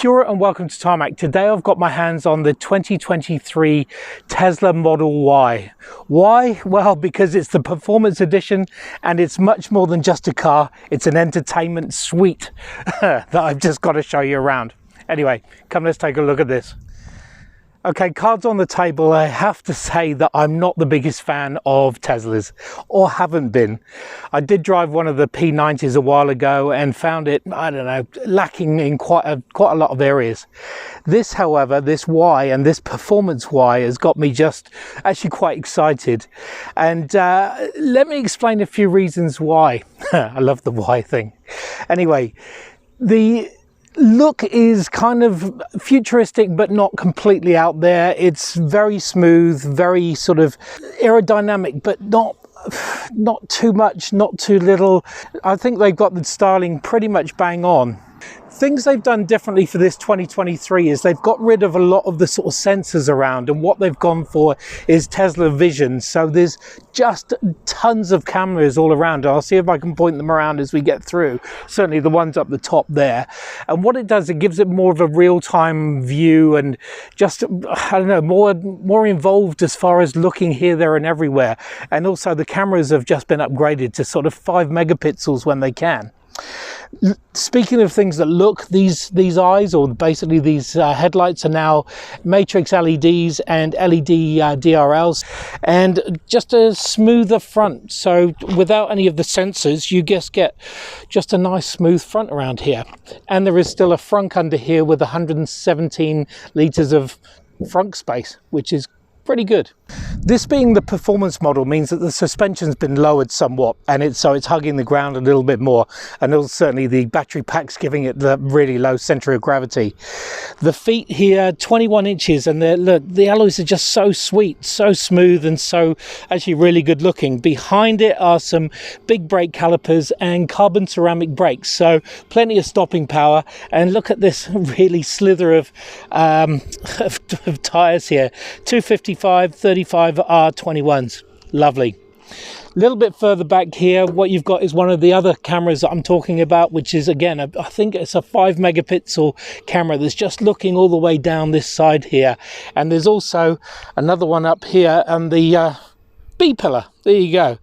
Kia and welcome to Tarmac. Today I've got my hands on the 2023 Tesla Model Y. Why? Well, because it's the performance edition and it's much more than just a car. It's an entertainment suite that I've just got to show you around. Anyway, come, let's take a look at this. Okay, cards on the table. I have to say that I'm not the biggest fan of Teslas, or haven't been. I did drive one of the P90s a while ago and found it, I don't know, lacking in quite a lot of areas. This, however, this Y and this performance Y has got me just actually quite excited. And let me explain a few reasons why. I love the Y thing. Anyway, the look is kind of futuristic but not completely out there. It's very smooth, very sort of aerodynamic, but not too much, not too little. I think they've got the styling pretty much bang on. Things they've done differently for this 2023 is they've got rid of a lot of the sort of sensors around, and what they've gone for is Tesla Vision. So there's just tons of cameras all around. I'll see if I can point them around as we get through. Certainly the ones up the top there. And what it does, it gives it more of a real-time view and just, I don't know, more involved as far as looking here, there and everywhere. And also the cameras have just been upgraded to sort of 5 megapixels when they can. Speaking of things that look, these eyes, or basically these headlights, are now matrix LEDs and LED DRLs, and just a smoother front. So without any of the sensors, you just get just a nice smooth front around here. And there is still a frunk under here with 117 litres of frunk space, which is pretty good. This being the performance model means that the suspension's been lowered somewhat, and it's hugging the ground a little bit more, and also certainly the battery pack's giving it the really low center of gravity. The feet here, 21 inches, and the alloys are just so sweet, so smooth, and so actually really good looking. Behind it are some big brake calipers and carbon ceramic brakes, so plenty of stopping power. And look at this really slither of tires here, 255 35 R21s. Lovely. A little bit further back here, what you've got is one of the other cameras that I'm talking about, which is, again, I think it's a 5 megapixel camera that's just looking all the way down this side here. And there's also another one up here and the B pillar. There you go.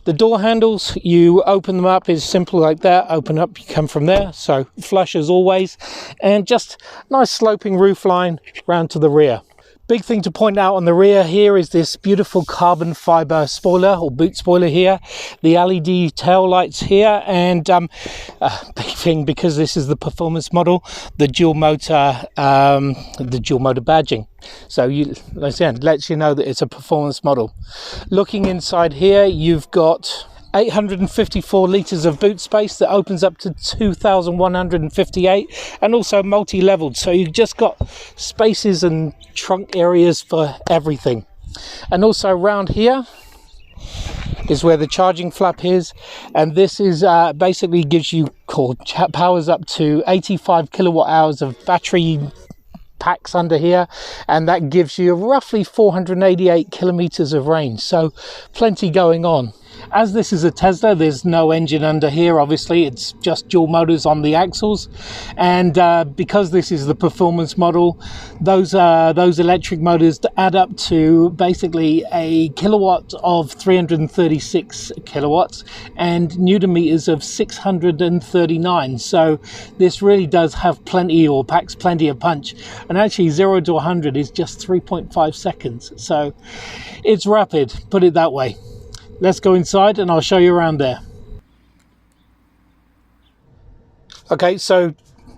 The door handles, you open them up, is simple like that. Open up, you come from there, so flush as always. And just nice sloping roof line round to the rear. Big thing to point out on the rear here is this beautiful carbon fiber spoiler, or boot spoiler here, the LED tail lights here, and big thing, because this is the performance model, the dual motor badging. So again, lets you know that it's a performance model. Looking inside here, you've got 854 litres of boot space that opens up to 2,158, and also multi-leveled, so you've just got spaces and trunk areas for everything. And also around here is where the charging flap is, and this is basically gives you powers up to 85 kilowatt hours of battery packs under here, and that gives you roughly 488 kilometers of range, so plenty going on. As this is a Tesla, there's no engine under here, obviously. It's just dual motors on the axles, and because this is the performance model, those electric motors add up to basically a kilowatt of 336 kilowatts and newton meters of 639. So this really does have plenty, or packs plenty of punch, and actually 0 to 100 is just 3.5 seconds, so it's rapid, put it that way. Let's go inside and I'll show you around there. Okay, so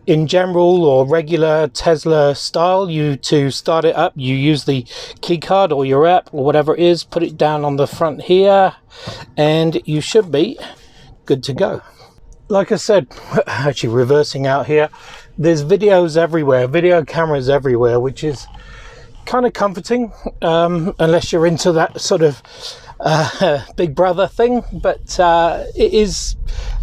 in general or regular Tesla style, to start it up, you use the key card or your app or whatever it is, put it down on the front here, and you should be good to go. Like I said, actually reversing out here, there's videos everywhere, video cameras everywhere, which is kind of comforting, unless you're into that sort of Big Brother thing, but it is,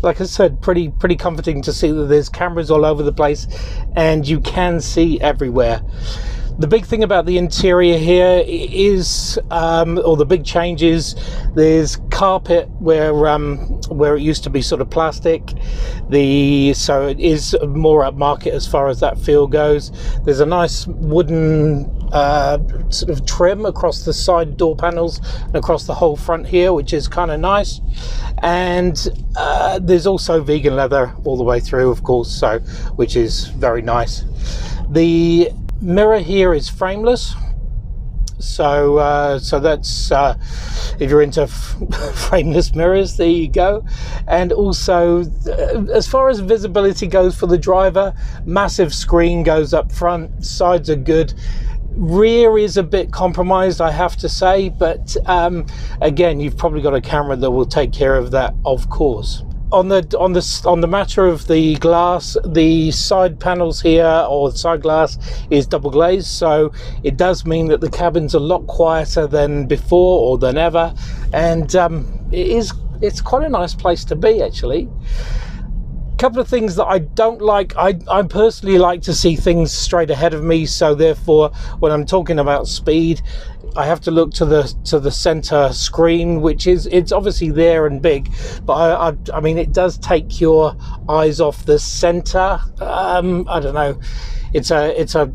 like I said, pretty comforting to see that there's cameras all over the place and you can see everywhere. The big thing about the interior here is, or the big changes, there's carpet where it used to be sort of plastic. So it is more upmarket as far as that feel goes. There's a nice wooden sort of trim across the side door panels and across the whole front here, which is kind of nice. And there's also vegan leather all the way through, of course, so which is very nice. The mirror here is frameless, so that's if you're into frameless mirrors, there you go. And also, as far as visibility goes for the driver, massive screen goes up front, sides are good. Rear is a bit compromised, I have to say, but again, you've probably got a camera that will take care of that, of course. On the matter of the glass, the side panels here, or side glass, is double glazed, so it does mean that the cabin's a lot quieter than before or than ever, and it's quite a nice place to be, actually. Couple of things that I don't like. I personally like to see things straight ahead of me, so therefore when I'm talking about speed, I have to look to the center screen, which it's obviously there and big, but I mean, it does take your eyes off the center. I don't know, it's a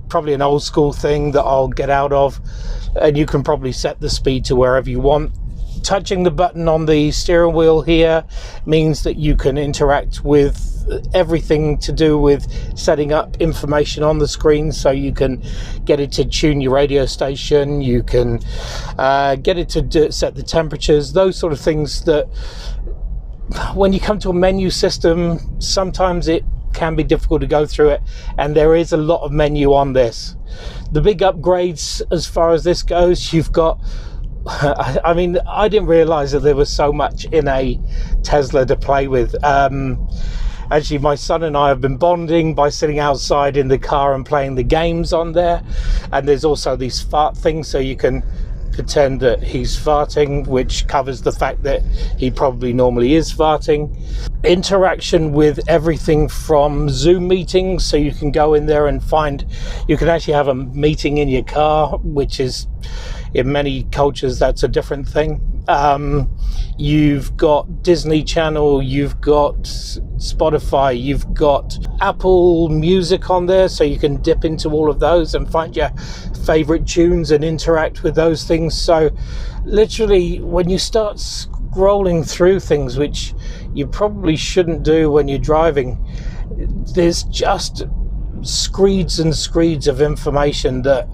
probably an old school thing that I'll get out of, and you can probably set the speed to wherever you want. Touching the button on the steering wheel here means that you can interact with everything to do with setting up information on the screen, so you can get it to tune your radio station, you can get it to set the temperatures, those sort of things that when you come to a menu system, sometimes it can be difficult to go through it, and there is a lot of menu on this. The big upgrades as far as this goes, you've got, I mean, I didn't realize that there was so much in a Tesla to play with. Actually, my son and I have been bonding by sitting outside in the car and playing the games on there. And there's also these fart things, so you can pretend that he's farting, which covers the fact that he probably normally is farting. Interaction with everything from Zoom meetings, so you can go in there and you can actually have a meeting in your car, which is, in many cultures, that's a different thing. You've got Disney Channel, you've got Spotify, you've got Apple Music on there, so you can dip into all of those and find your favorite tunes and interact with those things. So literally, when you start scrolling through things, which you probably shouldn't do when you're driving, there's just screeds and screeds of information that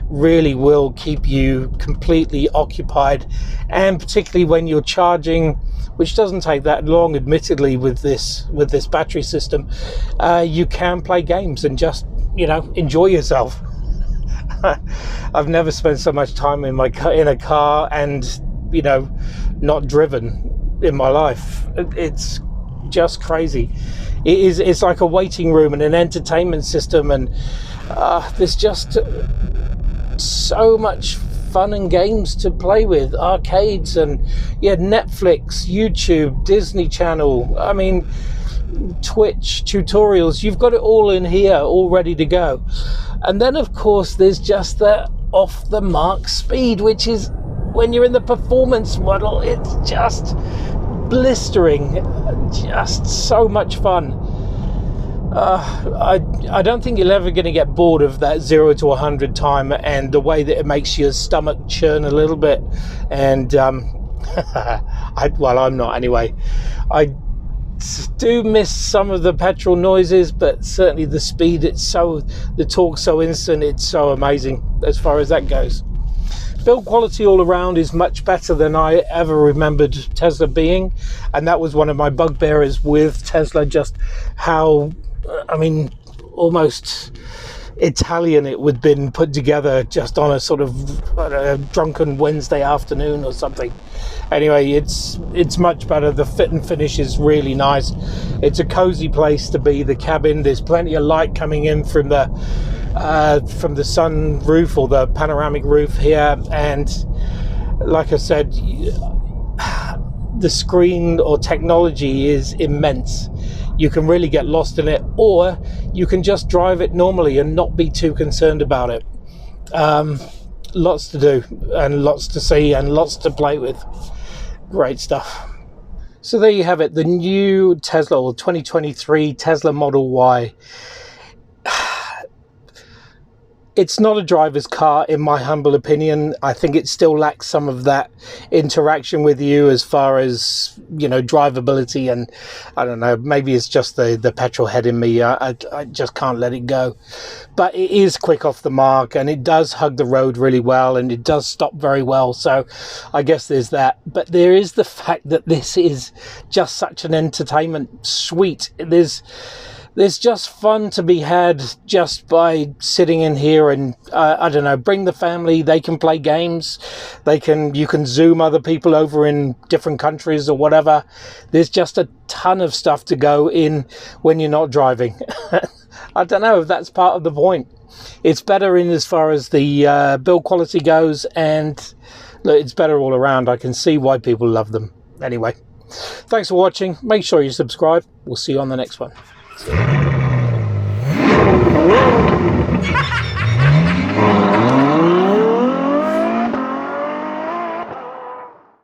really will keep you completely occupied. And particularly when you're charging, which doesn't take that long, admittedly, with this battery system, you can play games and just, enjoy yourself. I've never spent so much time in a car and not driven in my life. It's just crazy. It's like a waiting room and an entertainment system, and there's just so much fun and games to play with, arcades, and Netflix, YouTube, Disney Channel, I mean, Twitch tutorials. You've got it all in here, all ready to go. And then of course there's just the off the mark speed, which is, when you're in the performance model, it's just blistering, just so much fun. I don't think you're ever going to get bored of that 0 to 100 time, and the way that it makes your stomach churn a little bit. And I'm not anyway. I do miss some of the petrol noises, but certainly the speed, the torque's so instant, it's so amazing as far as that goes. Build quality all around is much better than I ever remembered Tesla being, and that was one of my bugbears with Tesla, just how, almost Italian it would have been put together just on a sort of drunken Wednesday afternoon or something. Anyway, it's much better. The fit and finish is really nice. It's a cozy place to be. The cabin, there's plenty of light coming in from the sun roof or the panoramic roof here, and like I said, the screen or technology is immense. You can really get lost in it, or you can just drive it normally and not be too concerned about it. Lots to do and lots to see and lots to play with. Great stuff. So there you have it, the new Tesla, or 2023 Tesla Model Y. It's not a driver's car, in my humble opinion. I think it still lacks some of that interaction with you as far as, you know, drivability, and I don't know, maybe it's just the petrol head in me. I just can't let it go. But it is quick off the mark, and it does hug the road really well, and it does stop very well. So I guess there's that. But there is the fact that this is just such an entertainment suite. There's just fun to be had just by sitting in here, and I don't know, bring the family. They can play games. You can Zoom other people over in different countries or whatever. There's just a ton of stuff to go in when you're not driving. I don't know if that's part of the point. It's better in as far as the build quality goes, and look, it's better all around. I can see why people love them. Anyway, thanks for watching. Make sure you subscribe. We'll see you on the next one. See you.